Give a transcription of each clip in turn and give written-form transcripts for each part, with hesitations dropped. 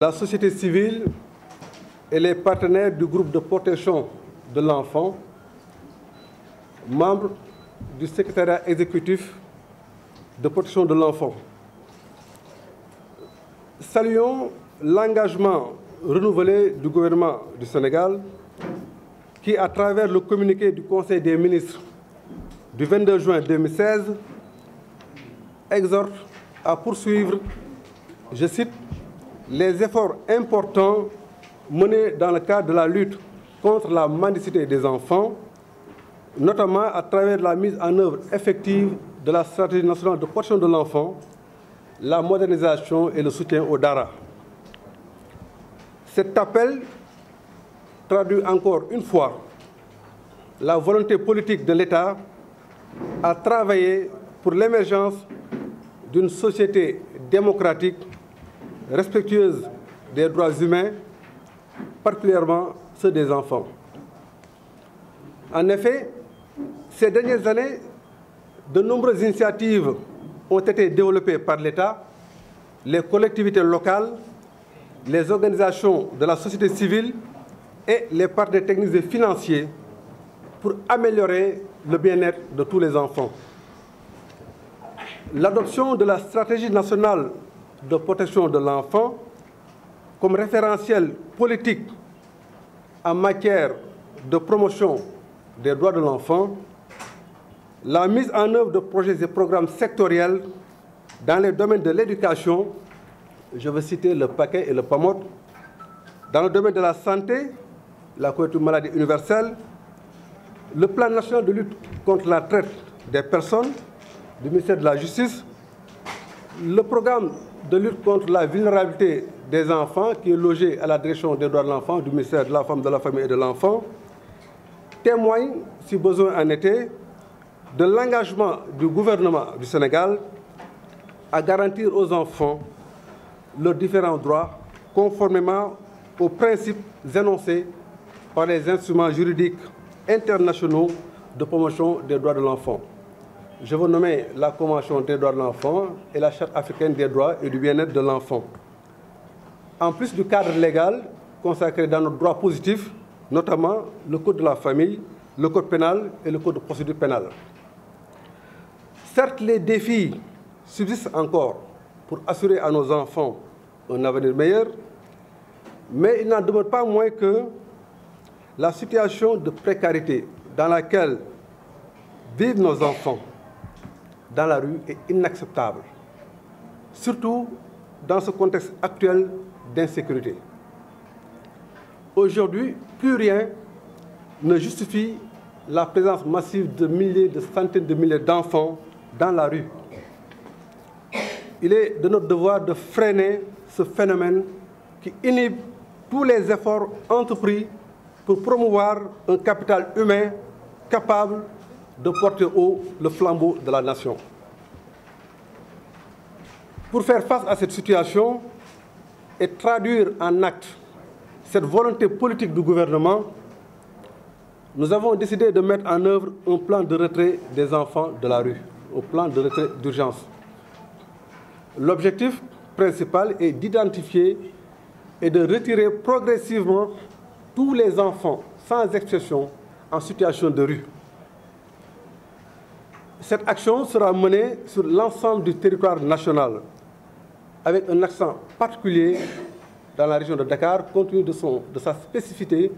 La société civile et les partenaires du groupe de protection de l'enfant, membres du secrétariat exécutif de protection de l'enfant. Saluons l'engagement renouvelé du gouvernement du Sénégal qui, à travers le communiqué du Conseil des ministres du 22 juin 2016, exhorte à poursuivre, je cite, les efforts importants menés dans le cadre de la lutte contre la mendicité des enfants, notamment à travers la mise en œuvre effective de la stratégie nationale de protection de l'enfant, la modernisation et le soutien au DARA. Cet appel traduit encore une fois la volonté politique de l'État à travailler pour l'émergence d'une société démocratique respectueuse des droits humains, particulièrement ceux des enfants. En effet, ces dernières années, de nombreuses initiatives ont été développées par l'État, les collectivités locales, les organisations de la société civile et les partenaires techniques et financiers pour améliorer le bien-être de tous les enfants. L'adoption de la stratégie nationale de protection de l'enfant comme référentiel politique en matière de promotion des droits de l'enfant, la mise en œuvre de projets et programmes sectoriels dans les domaines de l'éducation, je veux citer le paquet et le PAMOD, dans le domaine de la santé, la couverture maladie universelle, le plan national de lutte contre la traite des personnes du ministère de la Justice, le programme de lutte contre la vulnérabilité des enfants qui est logé à la direction des droits de l'enfant du ministère de la Femme, de la Famille et de l'Enfant, témoigne, si besoin en était, de l'engagement du gouvernement du Sénégal à garantir aux enfants leurs différents droits conformément aux principes énoncés par les instruments juridiques internationaux de promotion des droits de l'enfant. Je veux nommer la Convention des droits de l'enfant et la Charte africaine des droits et du bien-être de l'enfant. En plus du cadre légal consacré dans notre droit positif, notamment le Code de la famille, le Code pénal et le Code de procédure pénale. Certes, les défis subsistent encore pour assurer à nos enfants un avenir meilleur, mais il n'en demeure pas moins que la situation de précarité dans laquelle vivent nos enfants dans la rue est inacceptable, surtout dans ce contexte actuel d'insécurité. Aujourd'hui, plus rien ne justifie la présence massive de milliers, de centaines de milliers d'enfants dans la rue. Il est de notre devoir de freiner ce phénomène qui inhibe tous les efforts entrepris pour promouvoir un capital humain capable de porter haut le flambeau de la nation. Pour faire face à cette situation et traduire en actes cette volonté politique du gouvernement, nous avons décidé de mettre en œuvre un plan de retrait des enfants de la rue, un plan de retrait d'urgence. L'objectif principal est d'identifier et de retirer progressivement tous les enfants, sans exception, en situation de rue. Cette action sera menée sur l'ensemble du territoire national, avec un accent particulier dans la région de Dakar, compte tenu de sa spécificité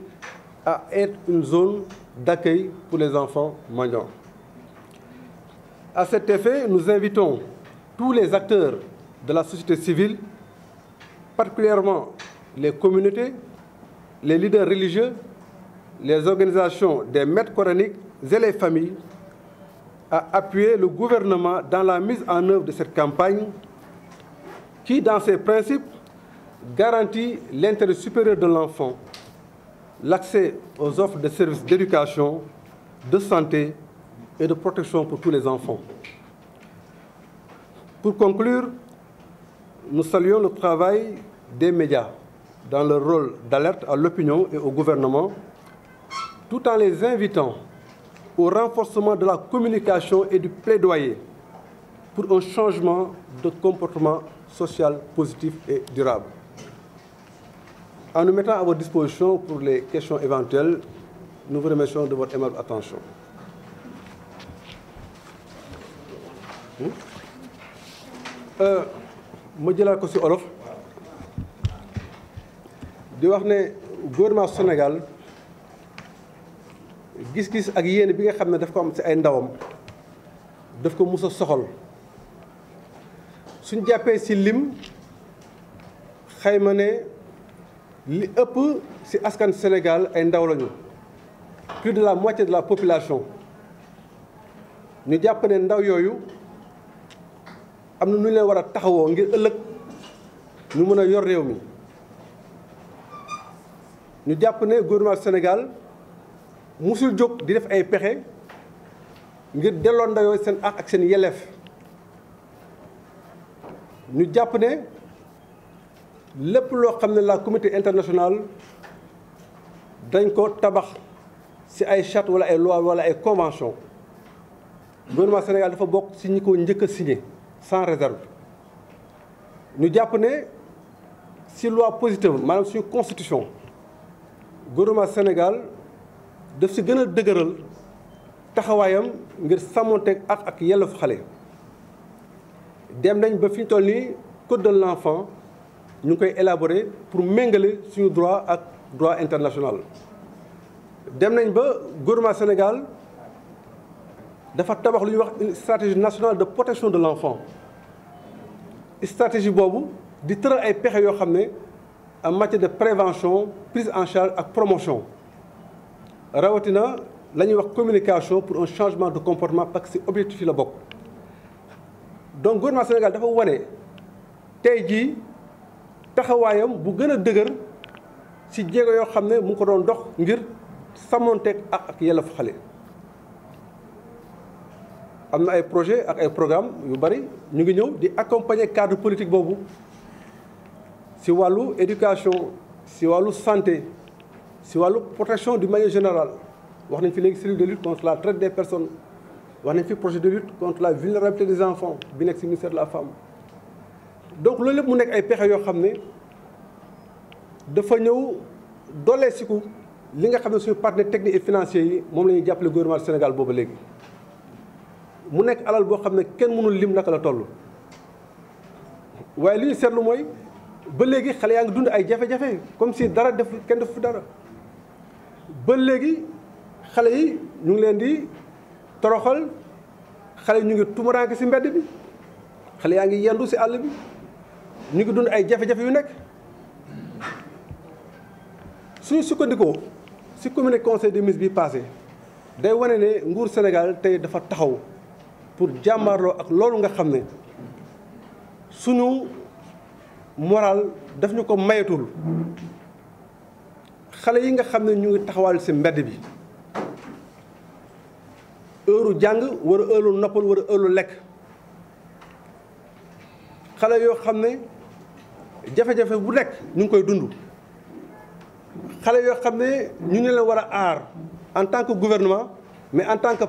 à être une zone d'accueil pour les enfants mendiants. À cet effet, nous invitons tous les acteurs de la société civile, particulièrement les communautés, les leaders religieux, les organisations des maîtres coraniques et les familles, à appuyer le gouvernement dans la mise en œuvre de cette campagne qui, dans ses principes, garantit l'intérêt supérieur de l'enfant, l'accès aux offres de services d'éducation, de santé et de protection pour tous les enfants. Pour conclure, nous saluons le travail des médias dans leur rôle d'alerte à l'opinion et au gouvernement, tout en les invitant au renforcement de la communication et du plaidoyer pour un changement de comportement social positif et durable. En nous mettant à votre disposition pour les questions éventuelles, nous vous remercions de votre aimable attention. ma jëlaat ko ci olof di wax ne gouvernement Sénégal gis-gis ak yéene bi nga xam ne daf ko am ci ay ndawam daf ko mus a soxal suñ jàppee ci lim xayma ne li ëpp ci askan Sénégal ay ndaw lañu plus de la moitié de la population ñu jàpp ne ndaw yooyu am na nu ñu leen war a taxawoo ngir ëllëg ñu mën a yor réew mi ñu jàpp ne gouvernement Sénégal musul jóg di def ay pexe ngir delloo ndaw yooyu seen àq ak seen yelleef ñu jàpp ne lépp loo xam ne la communauté internationale dañ ko tabax ci ay charte wala ay loi wala ay convention gouvernement Sénégal dafa bokk ci ñi ko njëkk a signé sans réserve ñu jàpp ne ci loi positive maanaam suñu constitution gouvernement Sénégal daf ci gën a dëgëral taxawaayam ngir sàmmonteeg ak yelleefu xale dem nañ ba fi ñu toll nii code de l'enfant ñu ngi koy élaborer pour méngale suñu droit ak droit international dem nañ ba gouvernement Sénégal dafa tabax lu ñuy wax une stratégie nationale de protection de l'enfant stratégie boobu di tëral ay pexe yoo xam ne en matière de prévention prise en charge ak promotion rawatina la ñuy wax communication pour un changement de comportement parce que ci objectif yi la bokk donc gouvernement Sénégal dafa wane tey jii taxawaayam bu gën a dëgër ci jéego yoo xam ne mu ngi ko doon dox ngir sàmmonteeg ak yelleefu xale am na ay projet ak ay programme yu bari ñu ngi ñëw di accompagner cadre politique boobu ci wàllu éducation ci wàllu santé ci wàllu protection d'une manière générale wax nañ fi léegi cellule de lutte contre la traite des personnes wax nañ fi projet de lutte contre la vulnérabilité des enfants bi nekk ci ministère de la femme donc loolu lépp mu nekk ay pexe yoo xam ne dafa ñëw doolee siku li nga xam ne suñu partenaires techniques et financiers yi moom la ñuy jàppale gouvernement du Sénégal boobu léegi mu nekk alal boo xam ne kenn mënul lim naka la toll waaye li ñu seetlu mooy ba léegi xale yaa ngi dund ay jafe-jafe comme si dara def kenn def fi dara ba léegi xale yi ñu ngi leen di toroxal xale yi ñu ngi tumuraanke ci mbedd bi xale yaa ngi yendu ci àll bi ñu ngi dund ay jafe-jafe yu nekk suñu sukkandikoo ci communiqué conseil des ministres bi passé day wane ne nguur Sénégal tey dafa taxaw pour jàmmarloo ak loolu nga xam ne suñu moral daf ñu ko mayatul xale yi nga xam ne ñu ngi taxawal ci mbedd bi heure jàng wala heure noppal wala heure lekk xale yoo xam ne jafe-jafe bu nekk ñu ngi koy dund xale yoo xam ne ñu ngi leen war a aar en tant que gouvernement mais en tant que